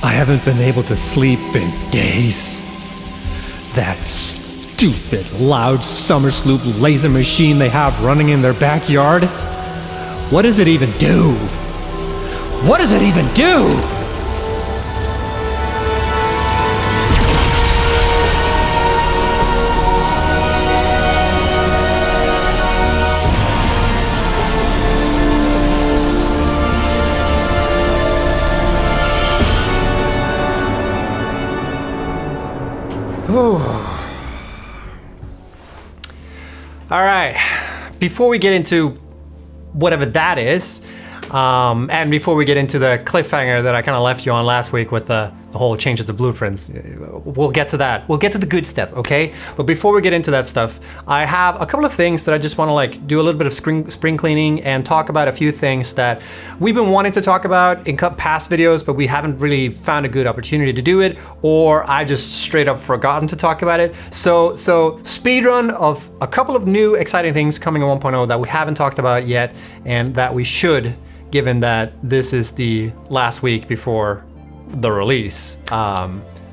I haven't been able to sleep in days. That stupid, loud summer sloop laser machine they have running in their backyard. What does it even do? What does it even do? All right, before we get into whatever that is, and before we get into the cliffhanger that I kind of left you on last week with the whole changes to blueprints, we'll get to that. We'll get to the good stuff, okay? But before we get into that stuff, I have a couple of things that I just want to like do a little bit of spring cleaning and talk about a few things that we've been wanting to talk about in past videos, but we haven't really found a good opportunity to do it, or I just straight up forgotten to talk about it. So speed run of a couple of new exciting things coming in 1.0 that we haven't talked about yet, and that we should, given that this is the last week before the release.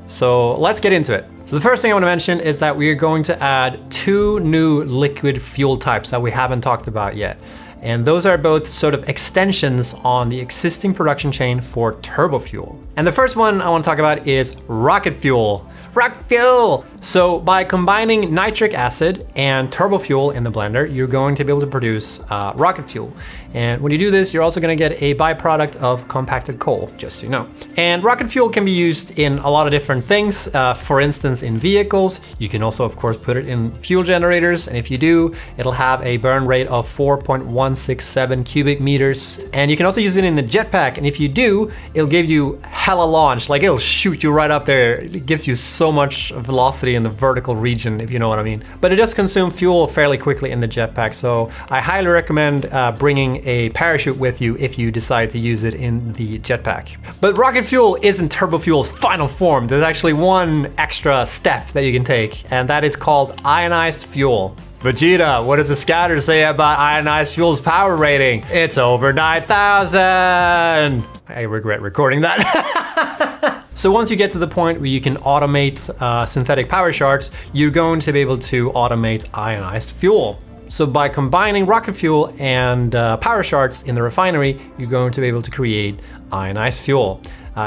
So let's get into it. So the first thing I want to mention is that we are going to add 2 new liquid fuel types that we haven't talked about yet. And those are both sort of extensions on the existing production chain for turbo fuel. And the first one I want to talk about is rocket fuel. Rocket fuel! So by combining nitric acid and turbo fuel in the blender, you're going to be able to produce rocket fuel. And when you do this, you're also going to get a byproduct of compacted coal, just so you know. And rocket fuel can be used in a lot of different things. For instance, in vehicles. You can also, of course, put it in fuel generators. And if you do, it'll have a burn rate of 4.167 cubic meters. And you can also use it in the jetpack. And if you do, it'll give you hella launch. Like, it'll shoot you right up there. It gives you so much velocity in the vertical region, if you know what I mean. But it does consume fuel fairly quickly in the jetpack, so I highly recommend bringing a parachute with you if you decide to use it in the jetpack. But rocket fuel isn't turbo fuel's final form. There's actually one extra step that you can take, and that is called ionized fuel. Vegeta, what does the scatter say about ionized fuel's power rating? It's over 9,000! I regret recording that. So once you get to the point where you can automate synthetic power shards, you're going to be able to automate ionized fuel. So by combining rocket fuel and power shards in the refinery, you're going to be able to create ionized fuel.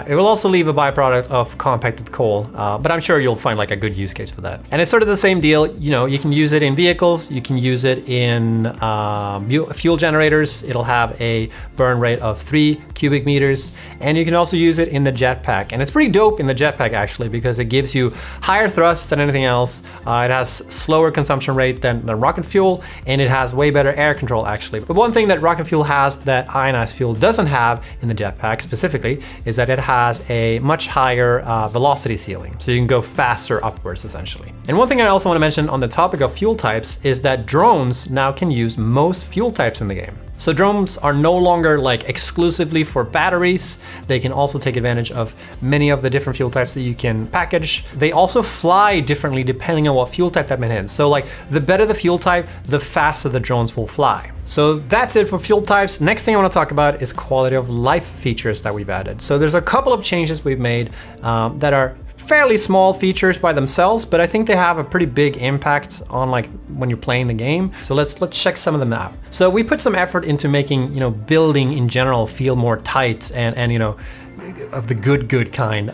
It will also leave a byproduct of compacted coal, but I'm sure you'll find like a good use case for that. And it's sort of the same deal. You know, you can use it in vehicles, you can use it in fuel generators. It'll have a burn rate of 3 cubic meters, and you can also use it in the jetpack. And it's pretty dope in the jetpack actually, because it gives you higher thrust than anything else. It has slower consumption rate than rocket fuel, and it has way better air control actually. But one thing that rocket fuel has that ionized fuel doesn't have in the jetpack specifically is that it has a much higher velocity ceiling. So you can go faster upwards essentially. And one thing I also want to mention on the topic of fuel types is that drones now can use most fuel types in the game. So drones are no longer like exclusively for batteries. They can also take advantage of many of the different fuel types that you can package. They also fly differently depending on what fuel type that they're in. So like the better the fuel type, the faster the drones will fly. So that's it for fuel types. Next thing I want to talk about is quality of life features that we've added. So there's a couple of changes we've made that are fairly small features by themselves, but I think they have a pretty big impact on like when you're playing the game. So let's check some of them out. So we put some effort into making, you know, building in general feel more tight and you know, of the good kind.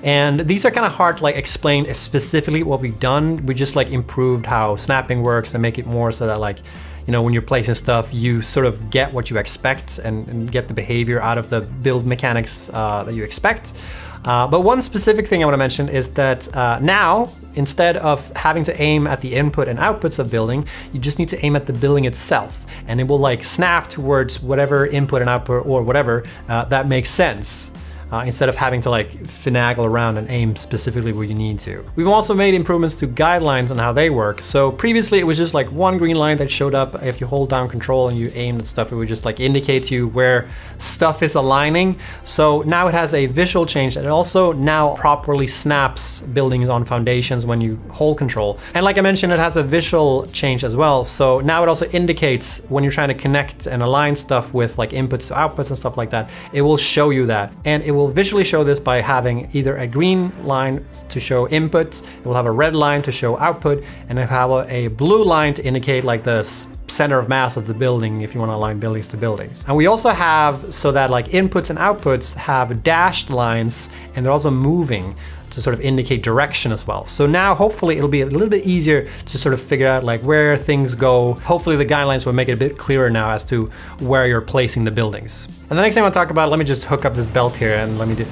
And these are kind of hard to like explain specifically what we've done. We just like improved how snapping works and make it more so that like, you know, when you're placing stuff, you sort of get what you expect and get the behavior out of the build mechanics that you expect. But one specific thing I want to mention is that now, instead of having to aim at the input and outputs of building, you just need to aim at the building itself, and it will like snap towards whatever input and output or whatever that makes sense. Instead of having to like finagle around and aim specifically where you need to. We've also made improvements to guidelines on how they work. So previously it was just like one green line that showed up. If you hold down control and you aim at stuff, it would just like indicate to you where stuff is aligning. So now it has a visual change that it also now properly snaps buildings on foundations when you hold control. And like I mentioned, it has a visual change as well. So now it also indicates when you're trying to connect and align stuff with like inputs to outputs and stuff like that, it will show you that. And it will visually show this by having either a green line to show inputs, it will have a red line to show output, and it will have a blue line to indicate like the center of mass of the building if you want to align buildings to buildings. And we also have so that like inputs and outputs have dashed lines, and they're also moving to sort of indicate direction as well. So now hopefully it'll be a little bit easier to sort of figure out like where things go. Hopefully the guidelines will make it a bit clearer now as to where you're placing the buildings. And the next thing I want to talk about, let me just hook up this belt here and let me do.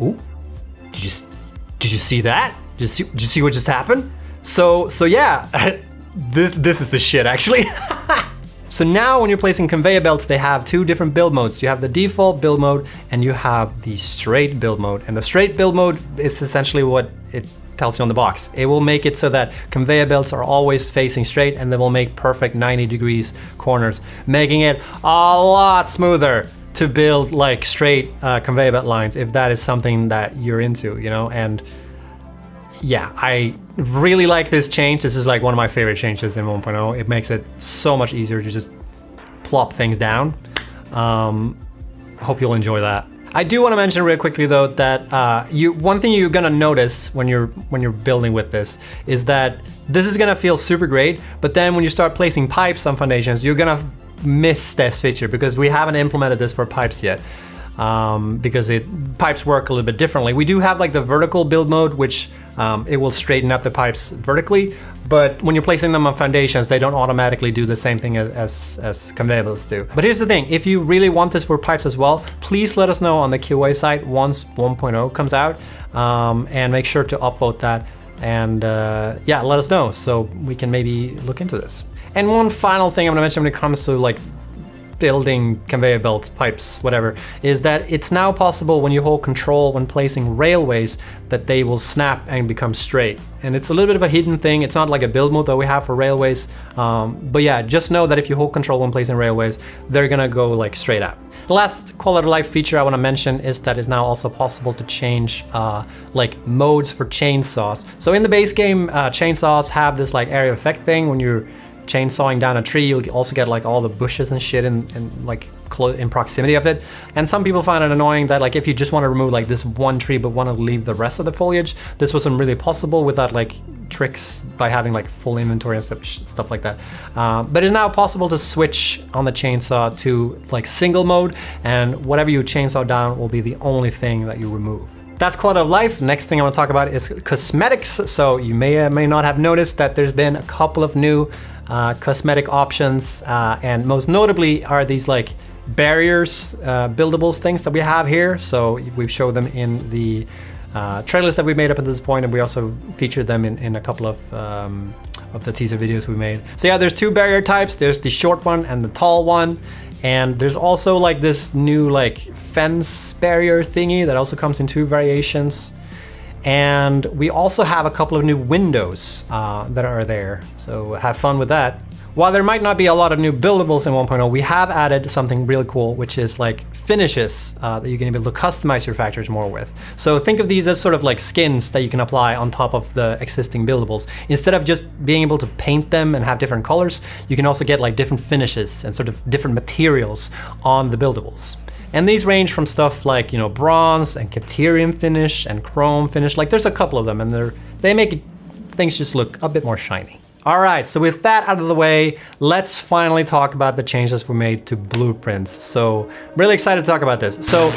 Ooh, did you see that? Did you see what just happened? So yeah, this is the shit actually. So now when you're placing conveyor belts, they have two different build modes. You have the default build mode and you have the straight build mode. And the straight build mode is essentially what it tells you on the box. It will make it so that conveyor belts are always facing straight, and they will make perfect 90 degrees corners, making it a lot smoother to build like straight conveyor belt lines if that is something that you're into, you know. And yeah, I really like this change. This is like one of my favorite changes in 1.0. It makes it so much easier to just plop things down. Hope you'll enjoy that. I do want to mention real quickly though that one thing you're gonna notice when you're building with this is that this is gonna feel super great, but then when you start placing pipes on foundations, you're gonna miss this feature because we haven't implemented this for pipes yet. Because pipes work a little bit differently. We do have like the vertical build mode, which it will straighten up the pipes vertically, but when you're placing them on foundations, they don't automatically do the same thing as conveyor belts do. But here's the thing, if you really want this for pipes as well, please let us know on the QA site once 1.0 comes out, and make sure to upvote that, and yeah, let us know so we can maybe look into this. And one final thing I'm gonna mention when it comes to like building conveyor belts, pipes, whatever, is that it's now possible when you hold control when placing railways that they will snap and become straight. And it's a little bit of a hidden thing. It's not like a build mode that we have for railways. But yeah, just know that if you hold control when placing railways, they're gonna go like straight out. The last quality of life feature I want to mention is that it's now also possible to change like modes for chainsaws. So in the base game, chainsaws have this like area effect thing. When you're chainsawing down a tree, you'll also get like all the bushes and shit in like in proximity of it. And some people find it annoying that like if you just want to remove like this one tree but want to leave the rest of the foliage, this wasn't really possible without like tricks by having like full inventory and stuff like that. But it's now possible to switch on the chainsaw to like single mode, and whatever you chainsaw down will be the only thing that you remove. That's quality of life. Next thing I want to talk about is cosmetics. So you may or may not have noticed that there's been a couple of new cosmetic options, and most notably are these like barriers, buildables things that we have here. So we've showed them in the trailers that we made up at this point, and we also featured them in a couple of the teaser videos we made. So yeah, there's two barrier types. There's the short one and the tall one. And there's also like this new like fence barrier thingy that also comes in two variations. And we also have a couple of new windows that are there, so have fun with that. While there might not be a lot of new buildables in 1.0, we have added something really cool, which is like finishes that you can be able to customize your factories more with. So think of these as sort of like skins that you can apply on top of the existing buildables. Instead of just being able to paint them and have different colors, you can also get like different finishes and sort of different materials on the buildables. And these range from stuff like, you know, bronze and Caterium finish and chrome finish. Like there's a couple of them, and they make things just look a bit more shiny. All right, so with that out of the way, let's finally talk about the changes we made to blueprints. So really excited to talk about this. So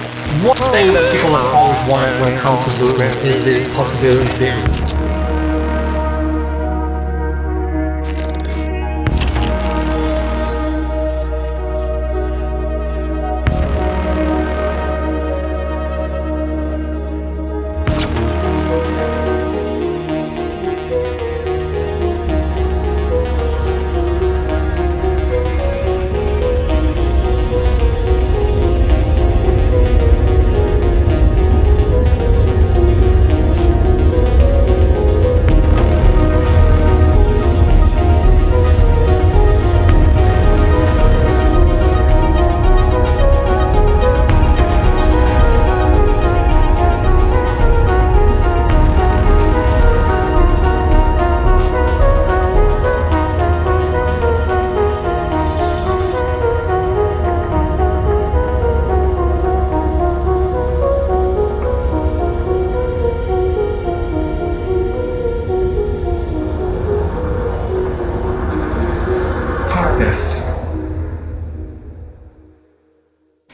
one thing that people have always wanted when it comes to blueprints is the possibility of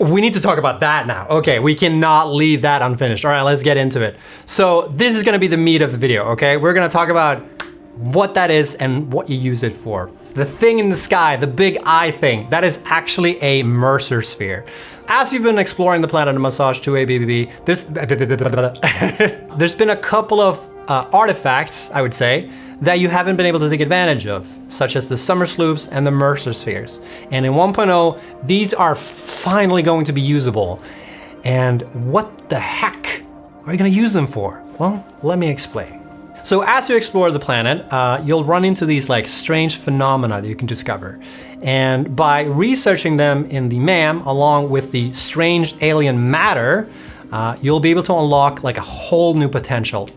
We need to talk about that now. Okay, we cannot leave that unfinished. All right, let's get into it. So this is gonna be the meat of the video, okay? We're gonna talk about what that is and what you use it for. The thing in the sky, the big eye thing, that is actually a Mercer sphere. As you've been exploring the planet of Massage 2A there's been a couple of artifacts, I would say, that you haven't been able to take advantage of, such as the summer sloops and the Mercer spheres. And in 1.0, these are finally going to be usable. And what the heck are you gonna use them for? Well, let me explain. So as you explore the planet, you'll run into these like strange phenomena that you can discover. And by researching them in the MAM, along with the strange alien matter, you'll be able to unlock like a whole new potential,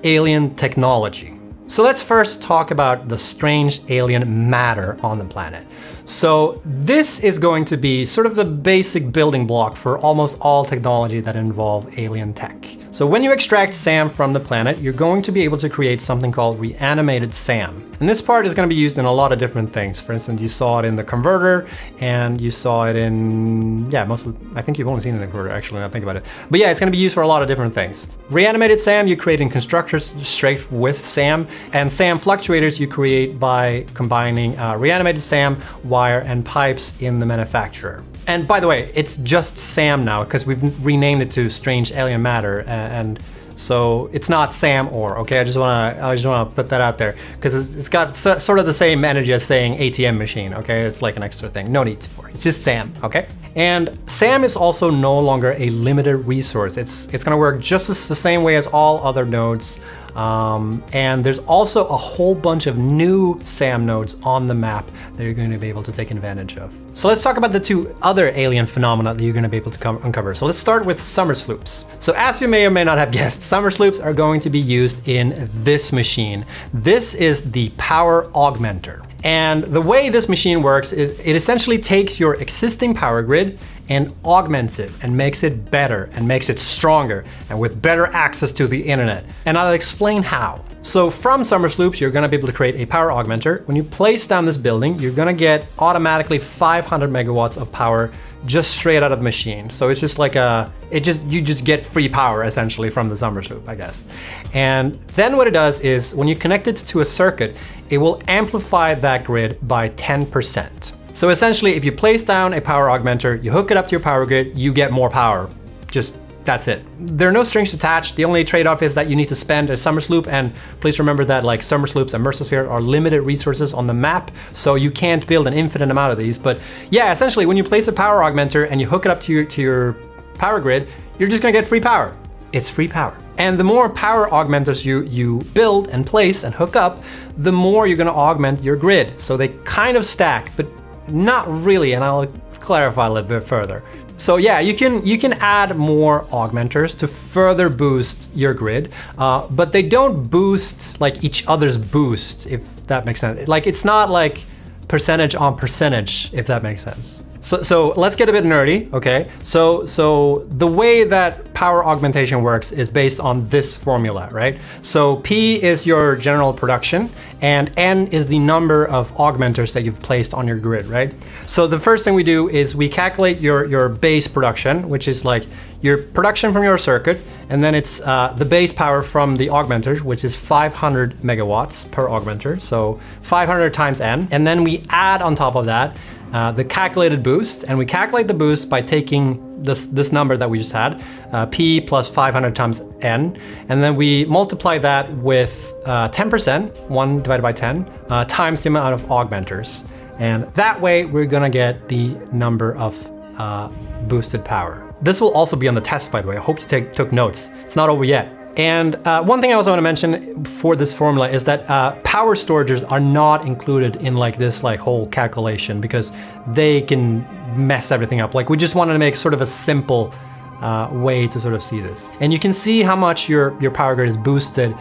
alien technology. So let's first talk about the strange alien matter on the planet. So this is going to be sort of the basic building block for almost all technology that involve alien tech. So when you extract SAM from the planet, you're going to be able to create something called reanimated SAM. And this part is going to be used in a lot of different things. For instance, you saw it in the converter, and you saw it in, I think you've only seen it in the converter actually, now I think about it. But yeah, it's going to be used for a lot of different things. Reanimated SAM, you create in constructors straight with SAM, and SAM fluctuators you create by combining reanimated SAM, wire, and pipes in the manufacturer. And by the way, it's just SAM now because we've renamed it to Strange Alien Matter, and so it's not SAM ore. Okay, I just wanna put that out there because it's got sort of the same energy as saying ATM machine. Okay, it's like an extra thing. No need for it. It's just SAM. Okay, and SAM is also no longer a limited resource. It's gonna work just the same way as all other nodes. And there's also a whole bunch of new SAM nodes on the map that you're going to be able to take advantage of. So let's talk about the two other alien phenomena that you're going to be able to uncover. So let's start with summer sloops. So as you may or may not have guessed, summer sloops are going to be used in this machine. This is the power augmenter. And the way this machine works is it essentially takes your existing power grid and augments it and makes it better and makes it stronger and with better access to the internet. And I'll explain how. So from summer sloops, you're gonna be able to create a power augmenter. When you place down this building, you're gonna get automatically 500 megawatts of power just straight out of the machine. So it's just like you just get free power essentially from the summer sloop, I guess. And then what it does is when you connect it to a circuit, it will amplify that grid by 10%. So essentially, if you place down a power augmenter, you hook it up to your power grid, you get more power. That's it. There are no strings attached. The only trade-off is that you need to spend a summer sloop, and please remember that like summer sloops and Mercer sphere are limited resources on the map, so you can't build an infinite amount of these. But yeah, essentially when you place a power augmenter and you hook it up to your power grid, you're just gonna get free power. It's free power. And the more power augmenters you build and place and hook up, the more you're gonna augment your grid. So they kind of stack, but not really, and I'll clarify a little bit further. So yeah, you can add more augmenters to further boost your grid, but they don't boost like each other's boost, if that makes sense. Like it's not like percentage on percentage, if that makes sense. So let's get a bit nerdy, okay? So the way that power augmentation works is based on this formula, right? So P is your general production, and N is the number of augmenters that you've placed on your grid, right? So the first thing we do is we calculate your base production, which is like your production from your circuit, and then it's the base power from the augmenters, which is 500 megawatts per augmenter, so 500 times N. And then we add on top of that the calculated boost, and we calculate the boost by taking this number that we just had, P plus 500 times N, and then we multiply that with 10%, 1 divided by 10, times the amount of augmenters. And that way we're gonna get the number of boosted power. This will also be on the test, by the way. I hope you took notes. It's not over yet. And one thing I also want to mention for this formula is that power storages are not included in like this like whole calculation because they can mess everything up. Like we just wanted to make sort of a simple way to sort of see this. And you can see how much your power grid is boosted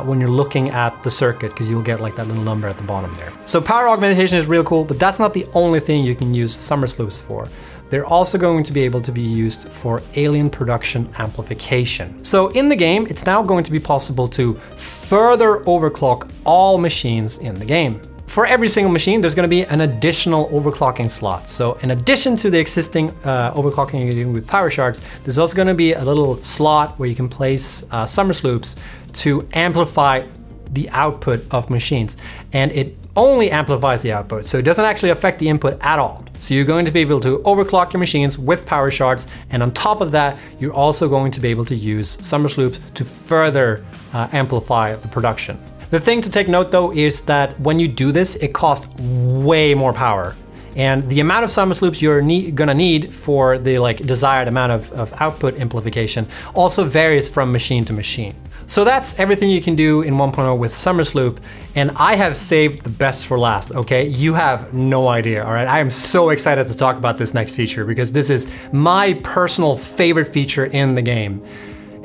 when you're looking at the circuit, because you'll get like that little number at the bottom there. So power augmentation is real cool, but that's not the only thing you can use summer sloops for. They're also going to be able to be used for alien production amplification. So in the game, it's now going to be possible to further overclock all machines in the game. for every single machine, there's going to be an additional overclocking slot. So in addition to the existing overclocking you're doing with power shards, there's also going to be a little slot where you can place summer sloops to amplify the output of machines. And it only amplifies the output, so it doesn't actually affect the input at all. So you're going to be able to overclock your machines with power shards, and on top of that, you're also going to be able to use summer sloops to further amplify the production. The thing to take note though is that when you do this, it costs way more power. And the amount of summer sloops you're gonna need for the desired amount of output amplification also varies from machine to machine. So that's everything you can do in 1.0 with summer sloop, and I have saved the best for last, okay? You have no idea, all right? I am so excited to talk about this next feature because this is my personal favorite feature in the game.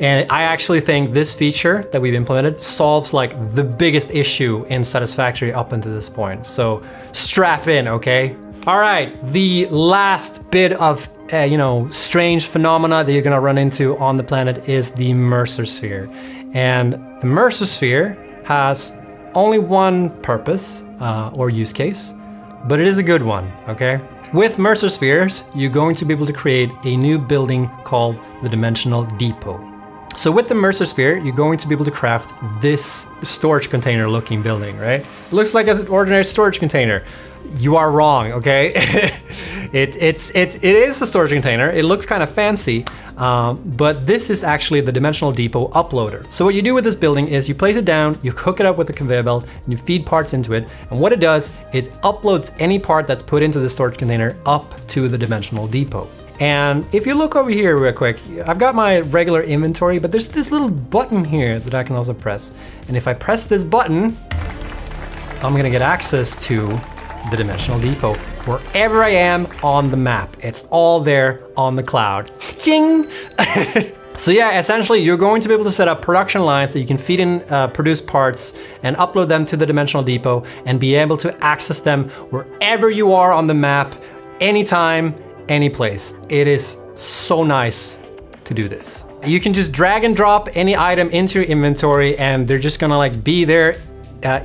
And I actually think this feature that we've implemented solves the biggest issue in Satisfactory up until this point. So strap in, okay? All right, the last bit of strange phenomena that you're gonna run into on the planet is the Mercer sphere. And the Mercer sphere has only one purpose or use case, but it is a good one, okay? With Mercer spheres, you're going to be able to create a new building called the Dimensional Depot. So with the Mercer sphere, you're going to be able to craft this storage container looking building, right? It looks like an ordinary storage container. You are wrong, okay? It is a storage container. It looks kind of fancy, but this is actually the Dimensional Depot uploader. So what you do with this building is you place it down, you hook it up with a conveyor belt, and you feed parts into it. And what it does is uploads any part that's put into the storage container up to the Dimensional Depot. And if you look over here real quick, I've got my regular inventory, but there's this little button here that I can also press. And if I press this button, I'm gonna get access to the Dimensional Depot wherever I am on the map. It's all there on the cloud. Ching! So yeah, essentially you're going to be able to set up production lines that you can feed in produced parts and upload them to the Dimensional Depot and be able to access them wherever you are on the map, anytime, any place. It is so nice to do this. You can just drag and drop any item into your inventory and they're just gonna be there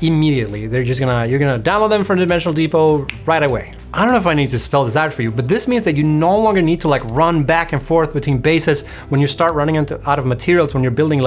immediately. You're gonna download them from the Dimensional Depot right away. I don't know if I need to spell this out for you, but this means that you no longer need to run back and forth between bases when you start running out of materials when you're building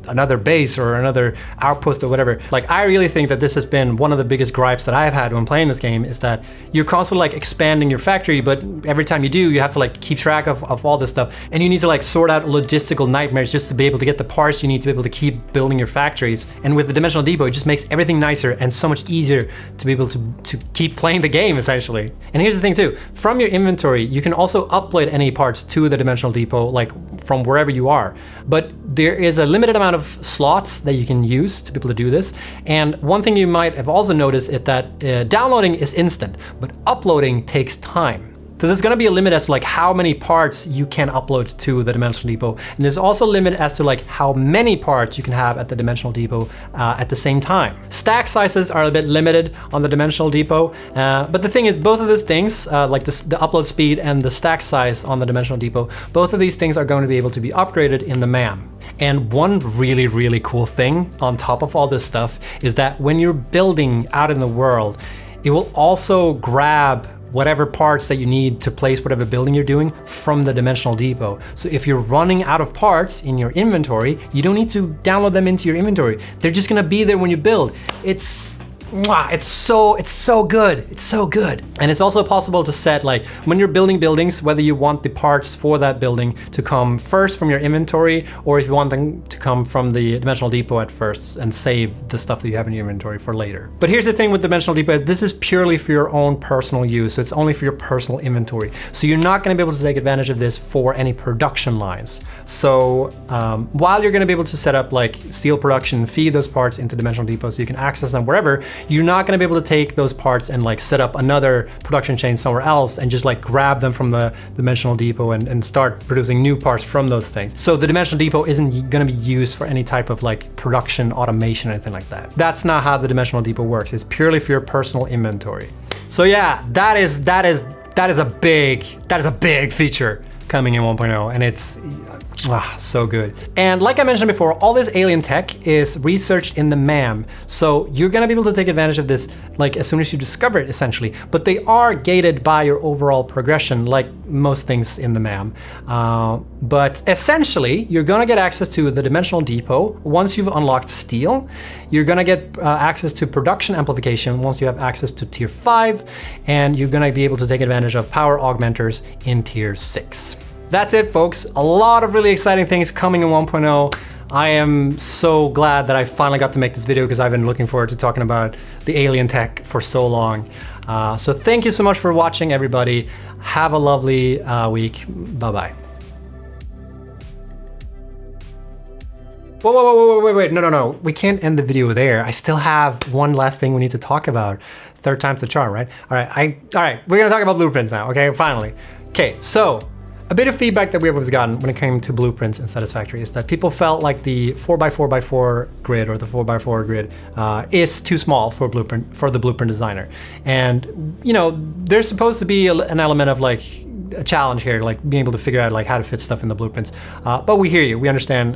another base or another outpost or whatever. I really think that this has been one of the biggest gripes that I've had when playing this game is that you're constantly expanding your factory, but every time you do, you have to keep track of all this stuff, and you need to sort out logistical nightmares just to be able to get the parts you need to be able to keep building your factories. And with the Dimensional Depot, it just makes everything nicer and so much easier to be able to keep playing the game essentially. And here's the thing too, from your inventory, you can also upload any parts to the Dimensional Depot, from wherever you are. But there is a limited amount of slots that you can use to be able to do this. And one thing you might have also noticed is that downloading is instant, but uploading takes time. So there's gonna be a limit as to how many parts you can upload to the Dimensional Depot. And there's also a limit as to how many parts you can have at the Dimensional Depot at the same time. Stack sizes are a bit limited on the Dimensional Depot, but the thing is both of these things, the upload speed and the stack size on the Dimensional Depot, both of these things are going to be able to be upgraded in the MAM. And one really, really cool thing on top of all this stuff is that when you're building out in the world, it will also grab whatever parts that you need to place whatever building you're doing from the Dimensional Depot. So if you're running out of parts in your inventory, you don't need to download them into your inventory. They're just gonna be there when you build. It's so good. It's so good. And it's also possible to set when you're building buildings, whether you want the parts for that building to come first from your inventory, or if you want them to come from the Dimensional Depot at first and save the stuff that you have in your inventory for later. But here's the thing with Dimensional Depot, this is purely for your own personal use. So it's only for your personal inventory. So you're not gonna be able to take advantage of this for any production lines. So while you're gonna be able to set up steel production, feed those parts into Dimensional Depot so you can access them wherever, you're not gonna be able to take those parts and set up another production chain somewhere else and just grab them from the Dimensional Depot and start producing new parts from those things. So the Dimensional Depot isn't gonna be used for any type of production automation or anything like that. That's not how the Dimensional Depot works. It's purely for your personal inventory. So yeah, that is a big feature coming in 1.0, and So good. And like I mentioned before, all this alien tech is researched in the MAM. So you're gonna be able to take advantage of this like as soon as you discover it, essentially. But they are gated by your overall progression, like most things in the MAM. But essentially, you're gonna get access to the Dimensional Depot once you've unlocked Steel. You're gonna get access to Production Amplification once you have access to Tier 5. And you're gonna be able to take advantage of Power Augmenters in Tier 6. That's it, folks. A lot of really exciting things coming in 1.0. I am so glad that I finally got to make this video because I've been looking forward to talking about the alien tech for so long. So thank you so much for watching, everybody. Have a lovely week. Bye-bye. Whoa, wait. No. We can't end the video there. I still have one last thing we need to talk about. Third time's the charm, right? All right, we're gonna talk about blueprints now, okay, finally. Okay, so, a bit of feedback that we have gotten when it came to blueprints in Satisfactory is that people felt like the 4x4x4 grid or the 4x4 grid is too small for the blueprint designer. And you know, there's supposed to be an element of like a challenge here, like being able to figure out like how to fit stuff in the blueprints. But we hear you, we understand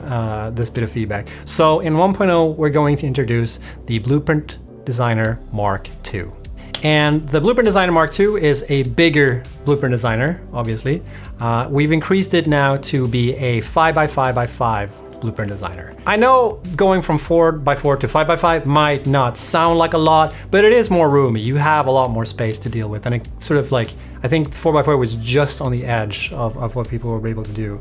this bit of feedback. So in 1.0, we're going to introduce the Blueprint Designer Mark II. And the Blueprint Designer Mark II is a bigger Blueprint Designer, obviously. We've increased it now to be a 5x5x5 Blueprint Designer. I know going from 4x4 to 5x5 might not sound like a lot, but it is more roomy. You have a lot more space to deal with, and it sort of like, I think 4x4 was just on the edge of what people were able to do.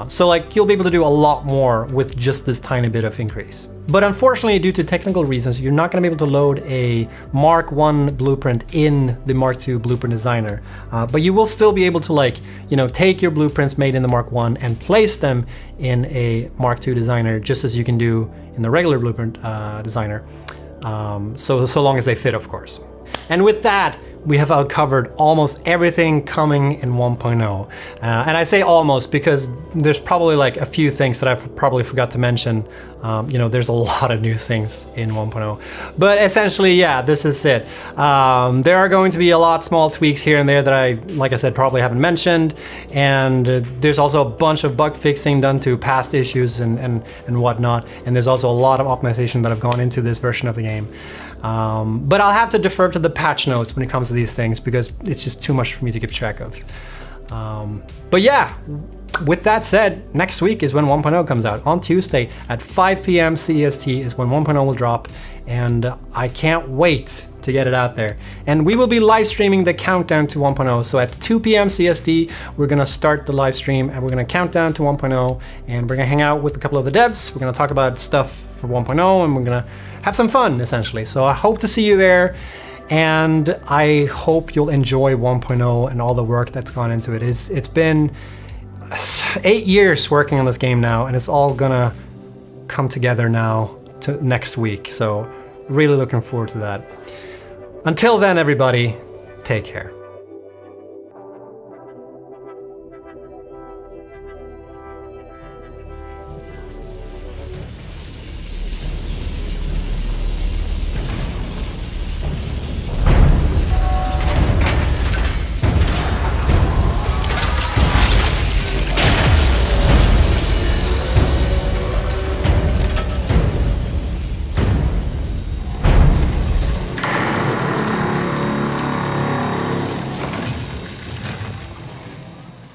So like, you'll be able to do a lot more with just this tiny bit of increase. But unfortunately, due to technical reasons, you're not gonna be able to load a Mark I blueprint in the Mark II Blueprint Designer. But you will still be able to like, you know, take your blueprints made in the Mark I and place them in a Mark II Designer, just as you can do in the regular Blueprint Designer. So long as they fit, of course. And with that, we have uncovered almost everything coming in 1.0. And I say almost because there's probably like a few things that I've probably forgot to mention. You know, there's a lot of new things in 1.0. But essentially, yeah, this is it. There are going to be a lot small tweaks here and there that I, like I said, probably haven't mentioned. And there's also a bunch of bug fixing done to past issues and whatnot. And there's also a lot of optimization that have gone into this version of the game. But I'll have to defer to the patch notes when it comes to these things because it's just too much for me to keep track of. But yeah, with that said, next week is when 1.0 comes out. On Tuesday at 5 p.m. CEST is when 1.0 will drop, and I can't wait to get it out there. And we will be live streaming the countdown to 1.0. So at 2 p.m. CST, we're gonna start the live stream and we're gonna count down to 1.0, and we're gonna hang out with a couple of the devs. We're gonna talk about stuff for 1.0, and we're gonna have some fun, essentially. So I hope to see you there. And I hope you'll enjoy 1.0 and all the work that's gone into it. It's been 8 years working on this game now, and it's all gonna come together now to next week. So really looking forward to that. Until then, everybody, take care.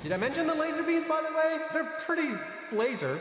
Did I mention the laser beams, by the way? They're pretty laser.